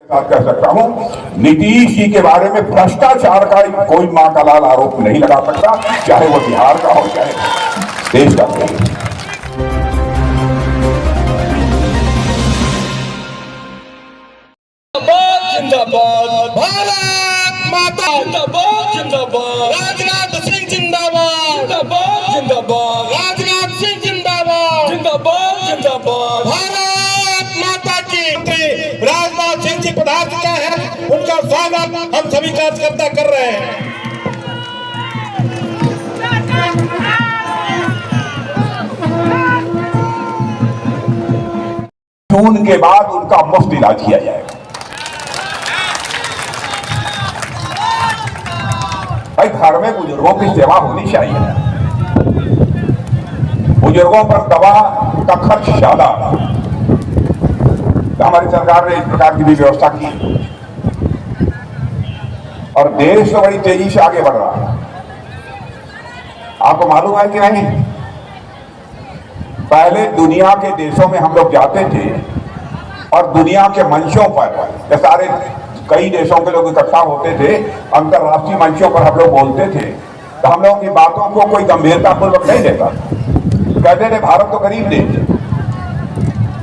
कह सकता हूं, नीतीश जी के बारे में भ्रष्टाचार का कोई मां का लाल आरोप नहीं लगा सकता, चाहे वो बिहार का हो चाहे देश का हो। जिंदाबाद भारत माता जिंदाबाद जिंदाबाद राजनाथ सिंह जिंदाबाद जिंदाबाद जिंदाबाद राजनाथ सिंह जिंदाबाद जिंदाबाद जिंदाबाद भारत माता की राजनाथ सिंह जी पधार चुका है, उनका स्वागत हम सभी कार्यकर्ता कर रहे हैं। जून के बाद उनका मुफ्त इलाज किया जाएगा। भाई घर में बुजुर्गों की सेवा होनी चाहिए। बुजुर्गों पर दवा का खर्च ज्यादा, हमारी सरकार ने इस प्रकार की भी व्यवस्था की और देश तो बड़ी तेजी से आगे बढ़ रहा है। आपको मालूम है कि नहीं, पहले दुनिया के देशों में हम लोग जाते थे और दुनिया के मंचों पर सारे कई देशों के लोग इकट्ठा होते थे, अंतर्राष्ट्रीय मंचों पर हम लोग बोलते थे तो हम लोगों की बातों को कोई गंभीरतापूर्वक नहीं लेता। कहते थे भारत तो गरीब देश है,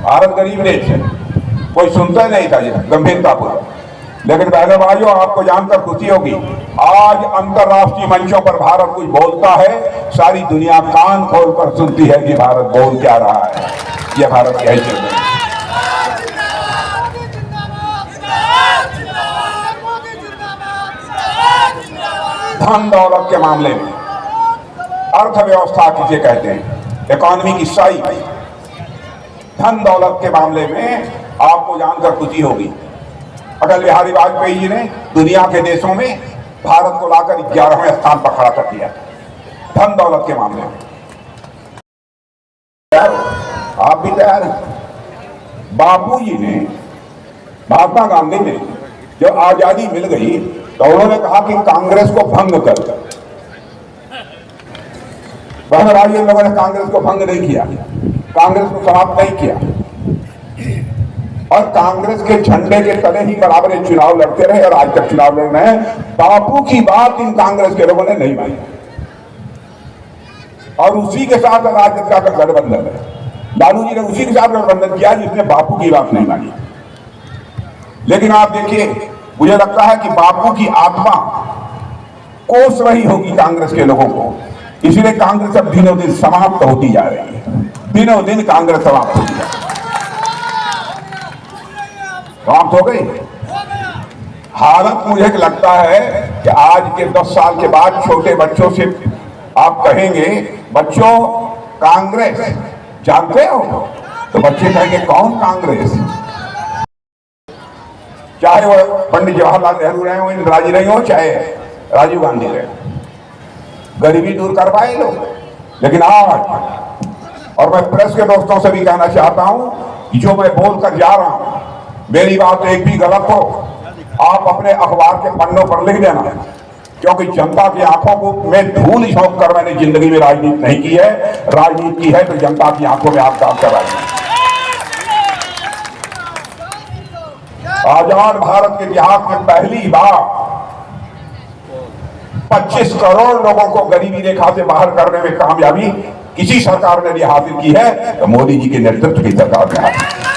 भारत गरीब देश है, कोई सुनता नहीं था गंभीरतापूर्वक। लेकिन पहले भाइयों, आपको जानकर खुशी होगी, आज अंतर्राष्ट्रीय मंचों पर भारत कुछ बोलता है, सारी दुनिया कान खोलकर सुनती है कि भारत बोल क्या रहा है, यह भारत क्या चल रहा है। धन दौलत के मामले में, अर्थव्यवस्था किसे कहते हैं, इकोनॉमी की सही, धन दौलत के मामले में आपको जानकर खुशी होगी, अटल बिहारी वाजपेयी जी ने दुनिया के देशों में भारत को लाकर 11वें स्थान पर खड़ा कर दिया धन दौलत के मामले में। आप भी तैयार हैं? बापूजी ने, महात्मा गांधी ने जब आजादी मिल गई तो उन्होंने कहा कि कांग्रेस को भंग कर। बहनभाई, इन लोगों ने कांग्रेस को भंग नहीं किया, कांग्रेस को समाप्त नहीं किया और कांग्रेस के झंडे के तले ही बराबर चुनाव लड़ते रहे और आज तक चुनाव लड़ रहे हैं। बापू की बात इन कांग्रेस के लोगों ने नहीं मानी और उसी के साथ राजद का गठबंधन है। लालू जी ने उसी के साथ गठबंधन किया जिसने बापू की बात नहीं मानी। लेकिन आप देखिए, मुझे लगता है कि बापू की आत्मा कोस रही होगी कांग्रेस के लोगों को, इसलिए कांग्रेस अब दिनों दिन समाप्त होती जा रही है, दिनों दिन कांग्रेस समाप्त होती जा रही है। समाप्त हो गई हालत। मुझे लगता है कि आज के 10 साल के बाद छोटे बच्चों से आप कहेंगे, बच्चों कांग्रेस जानते हो, तो बच्चे कहेंगे कौन कांग्रेस, चाहे वो पंडित जवाहरलाल नेहरू रहे हो, इंदिरा जी रही हो, चाहे राजीव गांधी रहे, गरीबी दूर कर पाए लोग। लेकिन आज, और मैं प्रेस के दोस्तों से भी कहना चाहता हूं कि जो मैं बोलकर जा रहा हूं, मेरी बात एक भी गलत हो आप अपने अखबार के पन्नों पर लिख देना, क्योंकि जनता की आंखों को में धूल झोंक कर मैंने जिंदगी में राजनीति नहीं की है। राजनीति की है तो जनता की आंखों में आग डाल कर राजनीति। आजाद भारत के इतिहास में पहली बार 25 करोड़ लोगों को गरीबी रेखा से बाहर करने में कामयाबी किसी सरकार ने भी हासिल की है तो मोदी जी के नेतृत्व की सरकार ने हासिल की।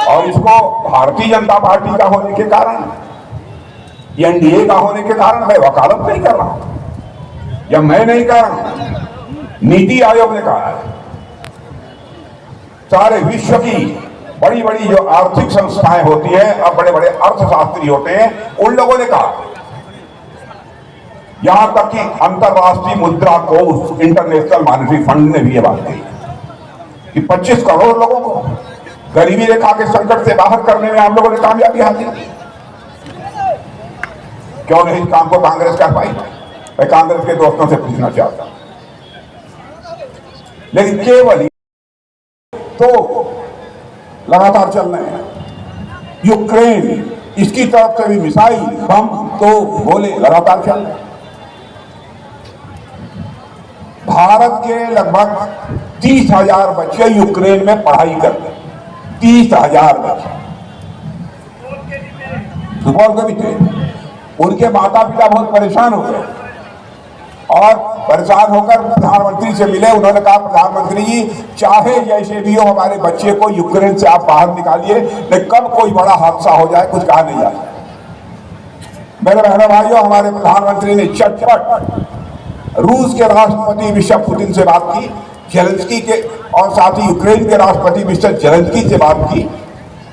और इसको भारतीय जनता पार्टी का होने के कारण, एनडीए का होने के कारण मैं वकालत नहीं कर रहा हूं, या मैं नहीं कर रहा हूं, नीति आयोग ने कहा है। सारे विश्व की बड़ी बड़ी जो आर्थिक संस्थाएं होती है और बड़े बड़े अर्थशास्त्री होते हैं, उन लोगों ने कहा, यहां तक कि अंतरराष्ट्रीय मुद्रा कोष, इंटरनेशनल मॉनेटरी फंड ने भी यह बात कही कि 25 करोड़ लोगों को गरीबी रेखा के संकट से बाहर करने में हम लोगों ने कामयाबी हासिल की। क्यों नहीं इस काम को कांग्रेस कर पाई? मैं कांग्रेस के दोस्तों से पूछना चाहता हूं। लेकिन केवल तो लगातार चल रहे हैं, यूक्रेन इसकी तरफ से भी मिसाइल बम तो गोले लगातार चल रहे हैं। भारत के लगभग 30,000 बच्चे यूक्रेन में पढ़ाई करते, 30,000 बच्चे सुपौल के भी थे। उनके माता पिता बहुत परेशान हो गए और परेशान होकर प्रधानमंत्री से मिले। उन्होंने कहा, प्रधानमंत्री जी, चाहे जैसे भी हो हमारे बच्चे को यूक्रेन से आप बाहर निकालिए, लेकिन कब कोई बड़ा हादसा हो जाए कुछ कहा नहीं जाता। मेरे बहनों भाइयों, हमारे प्रधानमंत्री ने चटपट रूस के राष्ट्रपति मिस्टर पुतिन से बात की, जेलेंस्की के, और साथ ही यूक्रेन के राष्ट्रपति मिस्टर जेलेंस्की से बात की।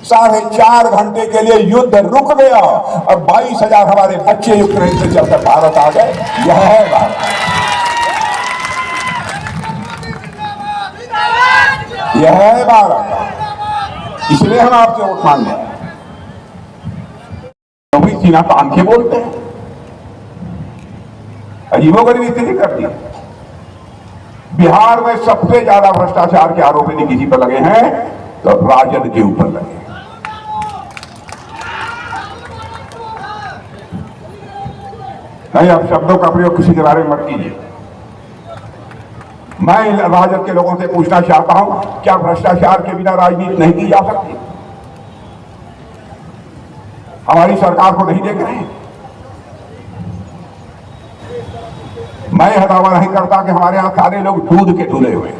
4.5 घंटे के लिए युद्ध रुक गया और 22,000 हमारे बच्चे यूक्रेन से चलकर भारत आ गए। यह है भारत, यह है भारत। इसलिए हम आपसे वोट मांगते हैं, क्योंकि सीना तान के बोलते हैं। अजीबोगरीब स्थिति कर दी। बिहार में सबसे ज्यादा भ्रष्टाचार के आरोप यदि किसी पर लगे हैं तो राजद के ऊपर लगे। नहीं, आप शब्दों का प्रयोग किसी के बारे में मत कीजिए। मैं राजद के लोगों से पूछना चाहता हूं, क्या भ्रष्टाचार के बिना राजनीति नहीं की जा सकती? हमारी सरकार को नहीं देख रहे हैं। मैं यह दावा नहीं करता कि हमारे यहां सारे लोग दूध के धुले हुए,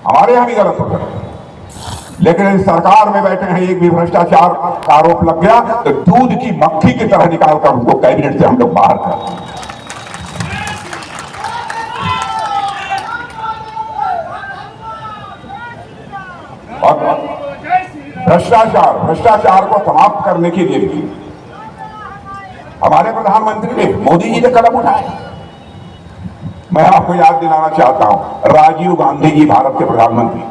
हमारे यहां भी गलत हो गया, लेकिन इस सरकार में बैठे हैं, एक भी भ्रष्टाचार का आरोप लग गया तो दूध की मक्खी की तरह निकालकर उनको कैबिनेट से हम लोग बाहर करते हैं। और भ्रष्टाचार को समाप्त करने के लिए भी हमारे प्रधानमंत्री ने, मोदी जी ने कदम उठाए। मैं आपको याद दिलाना चाहता हूं, राजीव गांधी जी भारत के प्रधानमंत्री।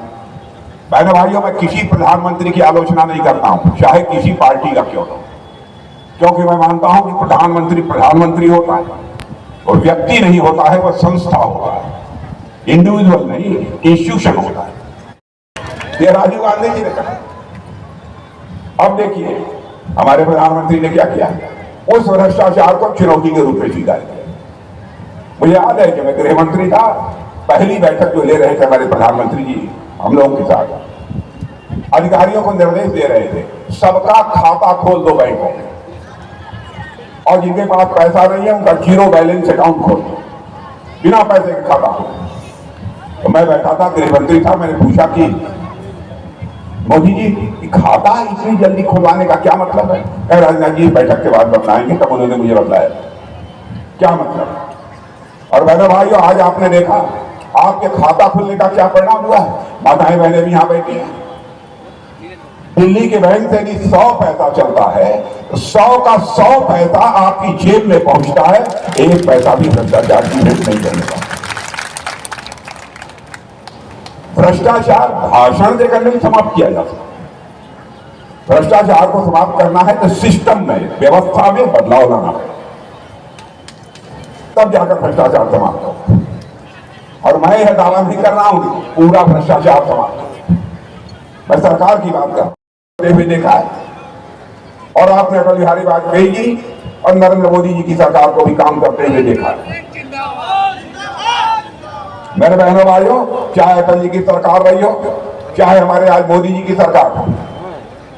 बहनों भाइयों, मैं किसी प्रधानमंत्री की आलोचना नहीं करता हूं, चाहे किसी पार्टी का क्यों हो, क्योंकि मैं मानता हूं कि प्रधानमंत्री होता है, वो व्यक्ति नहीं होता है, वह संस्था होता है, इंडिविजुअल नहीं, इंस्टीट्यूशन होता है। ये राजीव गांधी जी ने कहा। अब देखिए हमारे प्रधानमंत्री ने क्या किया, उस भ्रष्टाचार को चुनौती के रूप में स्वीकार किया। मुझे याद है कि मैं गृह मंत्री था, पहली बैठक जो ले रहे थे हमारे प्रधानमंत्री जी हम लोगों के साथ, अधिकारियों को निर्देश दे रहे थे, सबका खाता खोल दो बैंकों में, और जिनके पास पैसा नहीं है उनका 0 बैलेंस अकाउंट खोल दो, बिना पैसे के खाता खोल। तो मैं बैठा था, गृह मंत्री था, मैंने पूछा कि मोदी जी, खाता इतनी जल्दी खुलवाने का क्या मतलब है? राजनाथ जी बैठक के बाद बताएंगे। तब उन्होंने मुझे बताया क्या मतलब। और बहनों भाइयों, आज आपने देखा आपके खाता खुलने का क्या परिणाम हुआ है। माताएं बहनें भी यहां बैठी हैं। दिल्ली के बैंक से यदि 100 पैसा चलता है तो 100 का 100 पैसा आपकी जेब में पहुंचता है, 1 पैसा भी भ्रष्टाचार की भेंट नहीं करने। भ्रष्टाचार भाषण देकर नहीं समाप्त किया जा सकता। भ्रष्टाचार को समाप्त करना है तो सिस्टम में, व्यवस्था में बदलाव लाना है, तब जाकर भ्रष्टाचार समाप्त होगा। और मैं यह दावा नहीं कर रहा हूं पूरा भ्रष्टाचार समाप्त हो, मैं सरकार की बात करते हुए देखा है। और आपने अटल बिहारी वाजपेयी जी और नरेंद्र मोदी जी की सरकार को भी काम करते हुए देखा है। मेरे बहनों भाइयों, चाहे अटल जी की सरकार रही हो, चाहे हमारे आज मोदी जी की सरकार हो,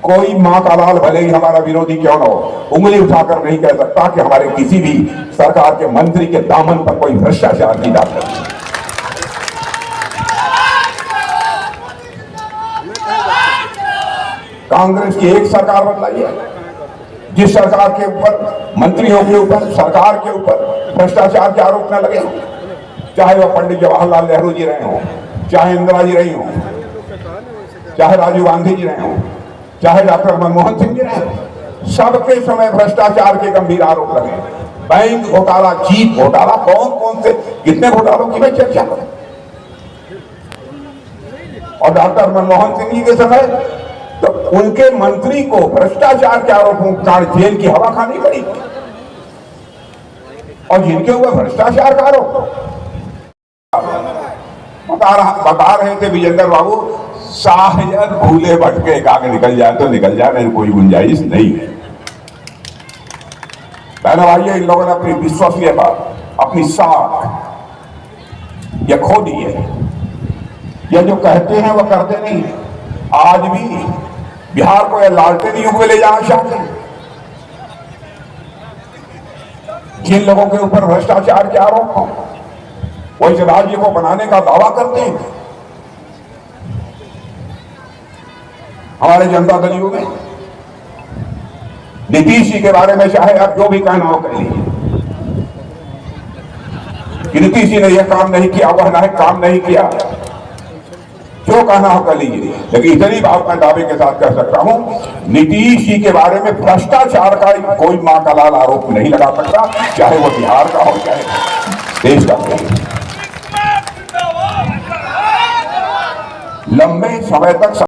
कोई मां का लाल भले ही हमारा विरोधी क्यों न हो, उंगली उठाकर नहीं कह सकता कि हमारे किसी भी सरकार के मंत्री के दामन पर कोई भ्रष्टाचार की बात नहीं। कांग्रेस की एक सरकार बदलाइए, जिस सरकार के ऊपर, मंत्रियों के ऊपर, सरकार के ऊपर भ्रष्टाचार के आरोप न लगे, चाहे वह पंडित जवाहरलाल नेहरू जी रहे हों, चाहे इंदिरा जी रही हों, चाहे राजीव गांधी जी रहे हों, चाहे डॉक्टर मनमोहन सिंह जी रहे हों, सबके समय भ्रष्टाचार के गंभीर आरोप लगे। बैंक घोटाला, जीप घोटाला, कौन कौन से कितने घोटालों की मैं चर्चा करूं। और डॉक्टर मनमोहन सिंह जी के समय तो उनके मंत्री को भ्रष्टाचार के आरोपों के कारण जेल की हवा खानी पड़ी, और जिनके ऊपर भ्रष्टाचार का आरोप बता रहे थे विजेंद्र बाबू, शायद भूले भटके आगे निकल जाए तो निकल जाए, नहीं कोई गुंजाइश नहीं है। बहनों भाइयों, इन लोगों ने अपनी विश्वसनीयता, अपनी साख यह खो दी है। ये जो कहते हैं वो करते नहीं। आज भी बिहार को ये लालटेन युग में ले जाना चाहते हैं। जिन लोगों के ऊपर भ्रष्टाचार के आरोप हो वो इस राज्य को बनाने का दावा करते हैं। हमारे जनता दल युग में नीतीश जी के बारे में चाहे आप जो भी कहना हो कह लीजिए कि नीतीश जी ने यह काम नहीं किया, वह ना काम नहीं किया, जो कहना हो कर लीजिए। लेकिन इतनी बात मैं दावे के साथ कह सकता हूं, नीतीश जी के बारे में भ्रष्टाचार का कोई मां का लाल आरोप नहीं लगा सकता, चाहे वो बिहार का हो चाहे देश का हो। लंबे समय तक